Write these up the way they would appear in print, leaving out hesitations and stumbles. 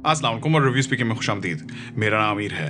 अस्सलाम वालेकुम और रिव्यू स्पीकिंग में खुशामदीद। मेरा नाम आमिर है।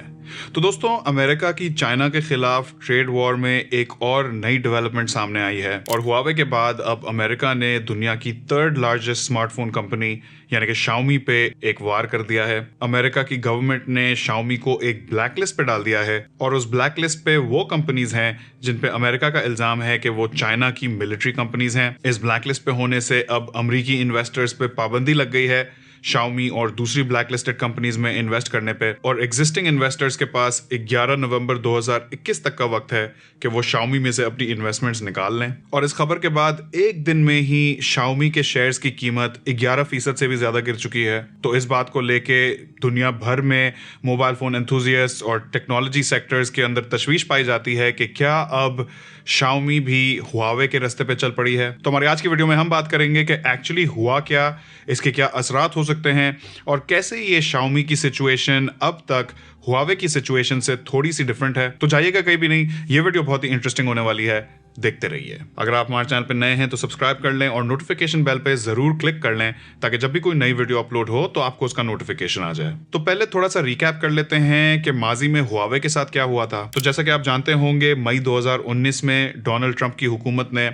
तो दोस्तों, अमेरिका की चाइना के खिलाफ ट्रेड वॉर में एक और नई डेवलपमेंट सामने आई है और हुआवे के बाद अब अमेरिका ने दुनिया की थर्ड लार्जेस्ट स्मार्टफोन कंपनी यानी कि शाओमी पे एक वार कर दिया है। अमेरिका की गवर्नमेंट ने शाओमी को एक ब्लैक लिस्ट पे डाल दिया है और उस ब्लैक लिस्ट पे वो कंपनीज हैं जिन पे अमेरिका का इल्जाम है कि वो चाइना की मिलिट्री कंपनीज हैं। इस ब्लैक लिस्ट पे होने से अब अमरीकी इन्वेस्टर्स पे पाबंदी लग गई है शाओमी और दूसरी ब्लैकलिस्टेड कंपनीज में इन्वेस्ट करने पे, और एग्जिस्टिंग इन्वेस्टर्स के पास 11 नवंबर 2021 तक का वक्त है कि वो शाओमी में से अपनी इन्वेस्टमेंट्स निकाल लें। और इस खबर के बाद एक दिन में ही शाओमी के शेयर्स की कीमत 11% से भी ज्यादा गिर चुकी है। तो इस बात को लेके दुनिया भर में मोबाइल फोन एंथुजियास्ट और टेक्नोलॉजी सेक्टर्स के अंदर तशवीश पाई जाती है कि क्या अब शाओमी भी हुआवे के रास्ते पे चल पड़ी है। तो हमारी आज की वीडियो में हम बात करेंगे कि एक्चुअली हुआ क्या, इसके क्या असरात हो सकते हैं और कैसे ये शाओमी की सिचुएशन अब तक हुआवे की सिचुएशन से थोड़ी सी डिफरेंट है। तो जाइएगा कहीं भी नहीं, ये वीडियो बहुत ही इंटरेस्टिंग होने वाली है, देखते रहिए। अगर आप हमारे चैनल पर नए हैं तो सब्सक्राइब कर लें और नोटिफिकेशन बेल पे जरूर क्लिक कर लें ताकि जब भी कोई नई वीडियो अपलोड हो तो आपको उसका नोटिफिकेशन आ जाए। तो पहले थोड़ा सा रिकैप कर लेते हैं कि माजी में हुआवे के साथ क्या हुआ था। तो जैसा कि आप जानते होंगे, मई 2019 में डोनाल्ड ट्रंप की हुकूमत ने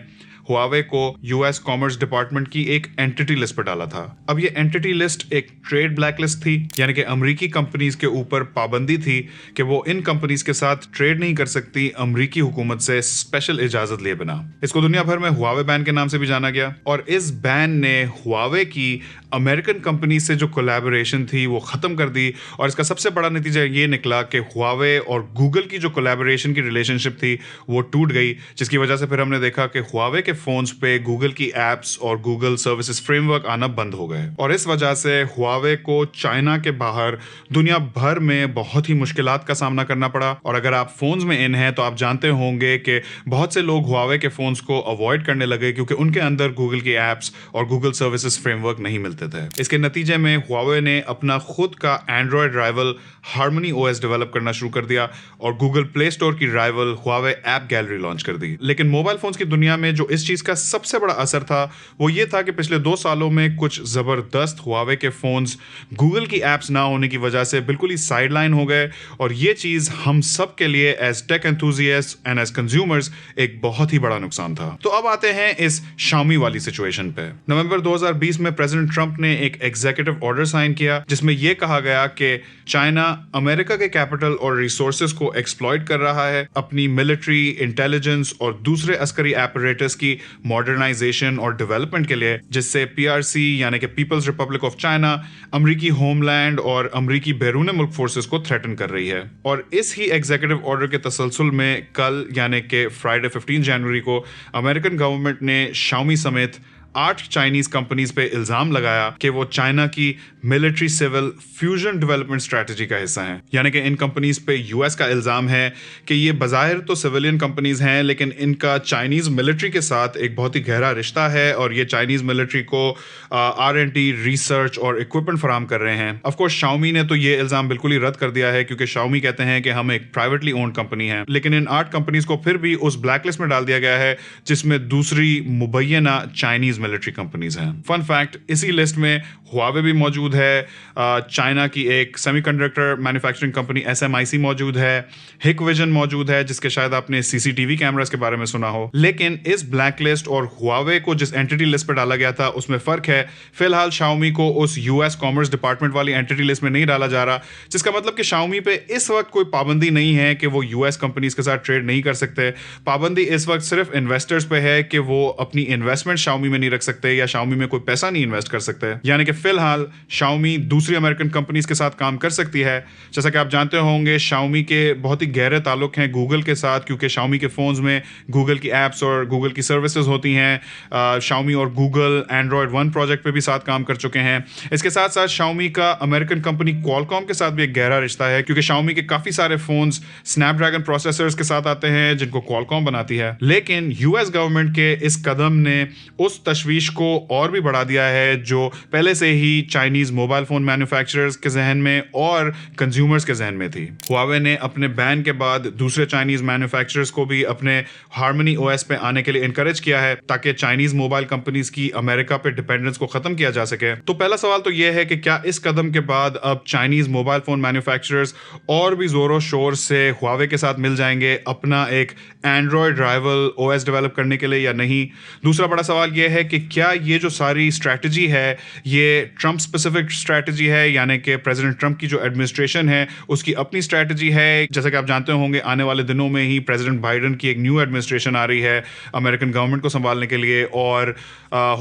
हुआवे को यूएस कॉमर्स डिपार्टमेंट की एक एंटिटी लिस्ट पर डाला था। अब ये एंटिटी लिस्ट एक ट्रेड ब्लैक लिस्ट थी, यानी कि अमरीकी कंपनीज के ऊपर पाबंदी थी कि वो इन कंपनीज के साथ ट्रेड नहीं कर सकती अमरीकी हुकूमत से स्पेशल इजाजत लिए बिना। इसको दुनिया भर में हुआवे बैन के नाम से भी जाना गया और इस बैन ने हुआवे की अमेरिकन कंपनी से जो कोलैबोरेशन थी वो खत्म कर दी। और इसका सबसे बड़ा नतीजा ये निकला कि हुआवे और गूगल की जो कोलैबोरेशन की रिलेशनशिप थी वो टूट गई, जिसकी वजह से फिर हमने देखा कि हुआवे के फोन्स पे गूगल की एप्स और गूगल सर्विसेज फ्रेमवर्क आना बंद हो गए। और इस वजह से हुआवे को चाइना के बाहर दुनिया भर में बहुत ही मुश्किलात का सामना करना पड़ा। और अगर आप फोन्स में इन हैं तो आप जानते होंगे कि बहुत से लोग हुआवे के फोन्स को अवॉइड करने लगे क्योंकि उनके अंदर गूगल की एप्स और गूगल सर्विसेज फ्रेमवर्क नहीं मिलते थे। इसके नतीजे में हुआवे ने अपना खुद का Android rival harmony OS develop करना शुरू कर दिया और गूगल प्ले स्टोर की rival Huawei app gallery launch कर दी। लेकिन मोबाइल फोन्स की दुनिया में जो इस चीज का सबसे बड़ा असर था वो ये था कि पिछले 2 सालों में कुछ जबरदस्त हुआवे के फोन्स गूगल की एप्स ना होने की वजह से बिल्कुल ही साइडलाइन हो गए। और ये चीज हम सब के लिए as tech enthusiast and as consumers एक बहुत ही बड़ा नुकसान था। तो अब आते हैं इस शाओमी वाली सिचुएशन पे। नवंबर 2020 में प्रेसिडेंट ट्रंप ने एक एग्जीक्यूटिव ऑर्डर साइन किया जिसमें यह कहा गया कि चाइना अमेरिका के कैपिटल और रिसोर्सेज को एक्सप्लॉइट कर रहा है अपनी मिलिट्री, इंटेलिजेंस और दूसरे अस्करी एपरेटस की मॉडर्नाइजेशन और डेवलपमेंट के लिए, जिससे पीआरसी यानी कि पीपल्स रिपब्लिक ऑफ चाइना अमरीकी होमलैंड और अमरीकी बैरून मुल्क फोर्सेस को थ्रेटन कर रही है। और इस ही एग्जीक्यूटिव ऑर्डर के तसलसल में कल यानी कि फ्राइडे 15 जनवरी को अमेरिकन गवर्नमेंट ने शाओमी समेत 8 चाइनीज कंपनीज पे इल्जाम लगाया कि वो चाइना की military civil fusion development strategy का हिस्सा हैं। यानी कि इन कंपनीज पे यूएस का इल्जाम है कि ये बज़ाहिर तो सिविलियन कंपनीज हैं लेकिन इनका चाइनीज मिलिट्री के साथ एक बहुत ही गहरा रिश्ता है और ये चाइनीज मिलिट्री को R&D, रिसर्च और इक्विपमेंट फराहम कर रहे हैं। ऑफ कोर्स शाओमी ने तो ये इल्जाम बिल्कुल ही रद्द कर दिया है क्योंकि शाओमी कहते हैं कि हम एक प्राइवेटली ओन्ड कंपनी है। लेकिन इन 8 कंपनीज को फिर भी उस ब्लैकलिस्ट में डाल दिया गया है जिसमें दूसरी मुबैना चाइनीज मिलिट्री कंपनीज हैं। फन फैक्ट, इसी लिस्ट में हुआवे भी मौजूद है, चाइना की एक सेमीकंडक्टर मैन्युफैक्चरिंग कंपनी SMIC मौजूद है, हिकविजन मौजूद है जिसके शायद आपने सीसीटीवी कैमरास के बारे में सुना हो। लेकिन इस ब्लैकलिस्ट और हुआवे को जिस एंटिटी लिस्ट पर डाला गया था उसमें फर्क है। फिलहाल शाओमी को उस यूएस कॉमर्स डिपार्टमेंट वाली एंटिटी लिस्ट में नहीं डाला जा रहा, जिसका मतलब कि शाओमी पे इस वक्त कोई पाबंदी नहीं है कि वो यूएस कंपनीज के साथ ट्रेड नहीं कर सकते। पाबंदी इस वक्त सिर्फ इन्वेस्टर्स पे है कि वो अपनी इन्वेस्टमेंट शाओमी में नहीं रख सकते या शाओमी में कोई पैसा नहीं इन्वेस्ट कर सकते। यानी कि फिलहाल शाओमी दूसरी अमेरिकन कंपनीज के साथ काम कर सकती है। जैसा कि आप जानते होंगे, शाओमी के बहुत ही गहरे ताल्लुक हैं गूगल के साथ क्योंकि शाओमी के फोन्स में गूगल की एप्स और गूगल की सर्विसेज होती हैं। शाओमी और गूगल एंड्रॉयड 1 प्रोजेक्ट पे भी साथ काम कर चुके हैं। इसके साथ साथ शाओमी का अमेरिकन कंपनी क्वालकॉम के साथ भी एक गहरा रिश्ता है क्योंकि शाओमी के काफी सारे फोन्स स्नैपड्रैगन प्रोसेसर्स के साथ आते हैं जिनको क्वालकॉम बनाती है। लेकिन यूएस गवर्नमेंट के इस कदम ने उस तशवीश को और भी बढ़ा दिया है, जो पहले से ही चाइनीज मोबाइल फोन मैन्युफैक्चरर्स के जहन में और कंज्यूमर्स के जहन में थी। हुआवे ने अपने बैन के बाद दूसरे चाइनीज मैन्युफैक्चरर्स को भी अपने हार्मनी ओएस पे आने के लिए इनकरेज किया है, ताकि चाइनीज मोबाइल कंपनीज की अमेरिका पे डिपेंडेंस को खत्म किया जा सके। तो पहला सवाल तो यह है कि क्या इस कदम के बाद अब चाइनीज मोबाइल फोन मैन्युफैक्चरर्स और भी जोरों शोर से हुआवे के साथ मिल जाएंगे अपना एक एंड्रॉयड राइवल ओएस डेवलप करने के लिए या नहीं? दूसरा बड़ा सवाल यह है कि क्या ये जो सारी स्ट्रैटेजी है ये ट्रंप स्पेसिफिक स्ट्रैटेजी है, यानी कि प्रेसिडेंट ट्रंप की जो एडमिनिस्ट्रेशन है उसकी अपनी स्ट्रैटेजी है? जैसा कि आप जानते होंगे आने वाले दिनों में ही प्रेसिडेंट बाइडेन की एक न्यू एडमिनिस्ट्रेशन आ रही है अमेरिकन गवर्नमेंट को संभालने के लिए, और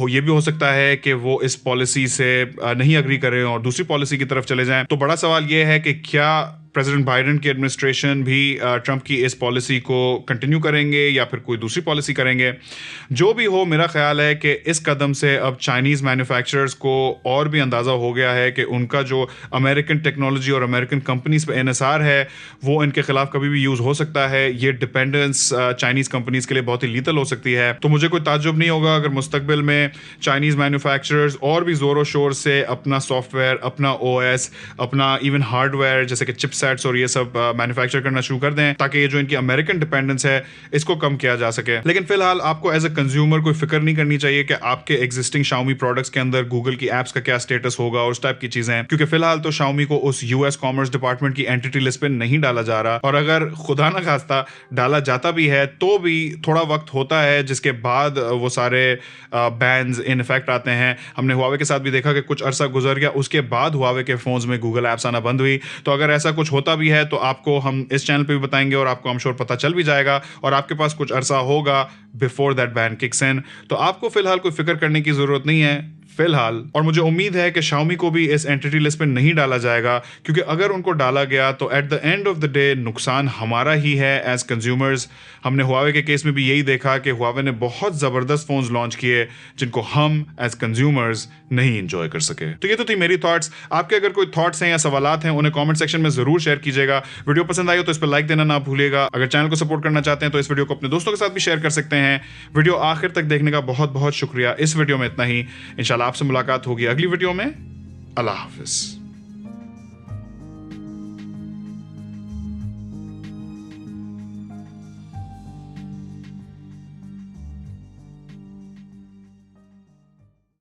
ये भी हो सकता है कि वो इस पॉलिसी से नहीं अग्री करें और दूसरी पॉलिसी की तरफ चले जाएं। तो बड़ा सवाल यह है कि क्या प्रेसिडेंट बाइडेन की एडमिनिस्ट्रेशन भी ट्रंप की इस पॉलिसी को कंटिन्यू करेंगे या फिर कोई दूसरी पॉलिसी करेंगे? जो भी हो, मेरा ख्याल है कि इस कदम से अब चाइनीज़ मैन्युफैक्चरर्स को और भी अंदाज़ा हो गया है कि उनका जो अमेरिकन टेक्नोलॉजी और अमेरिकन कंपनीज पे एनएसआर है वो इनके खिलाफ कभी भी यूज़ हो सकता है। ये डिपेंडेंस चाइनीज़ कंपनीज के लिए बहुत ही लीथल हो सकती है। तो मुझे कोई ताज्जुब नहीं होगा अगर मुस्तकबिल में चाइनीज़ मैन्युफैक्चरर्स और भी ज़ोरों शोर से अपना सॉफ्टवेयर, अपना ओएस, अपना इवन हार्डवेयर जैसे कि चिपसेट्स और ये सब मैन्युफैक्चर करना शुरू कर दें, ताकि ये जो इनकी अमेरिकन डिपेंडेंस है इसको कम किया जा सके। लेकिन फिलहाल आपको एज अ कंज्यूमर कोई फिक्र नहीं करनी चाहिए कि आपके एग्जिस्टिंग Xiaomi प्रोडक्ट्स के अंदर गूगल की एप्स का क्या स्टेटस होगा और उस टाइप की चीजें, क्योंकि फिलहाल तो Xiaomi को उस यूएस कॉमर्स डिपार्टमेंट की एंटिटी लिस्ट पे नहीं डाला जा रहा, और अगर खुदा ना खास्ता डाला जाता भी है तो भी थोड़ा वक्त होता है जिसके बाद वो सारे बैन्स इन इफेक्ट आते हैं। हमने हुआवे के साथ भी देखा कि कुछ अरसा गुजर गया, उसके बाद हुआवे के फोन्स में गूगल एप्स आना बंद हुई। तो अगर ऐसा कुछ होता भी है तो आपको हम इस चैनल पे भी बताएंगे और आपको हम श्योर पता चल भी जाएगा, और आपके पास कुछ अरसा होगा before that ban kicks in. तो आपको फिलहाल कोई फिक्र करने की जरूरत नहीं है फिलहाल, और मुझे उम्मीद है कि Xiaomi को भी इस एंटिटी लिस्ट पे नहीं डाला जाएगा, क्योंकि अगर उनको डाला गया तो at the end of the day नुकसान हमारा ही है एज कंज्यूमर्स। हमने हुआवे के केस में भी यही देखा कि हुआवे ने बहुत जबरदस्त फोन्स लॉन्च किए जिनको हम एज कंज्यूमर्स नहीं एंजॉय कर सके। तो ये तो थी मेरी थॉट्स। आपके अगर कोई थॉट्स हैं या सवालात हैं उन्हें कमेंट सेक्शन में जरूर शेयर कीजिएगा। वीडियो पसंद आई हो तो इस पर लाइक देना ना भूलिएगा। अगर चैनल को सपोर्ट करना चाहते हैं तो इस वीडियो को अपने दोस्तों के साथ भी शेयर कर सकते हैं। वीडियो आखिर तक देखने का बहुत बहुत शुक्रिया। इस वीडियो में इतना ही, इंशाल्लाह आपसे मुलाकात होगी अगली वीडियो में। अल्लाह हाफिज।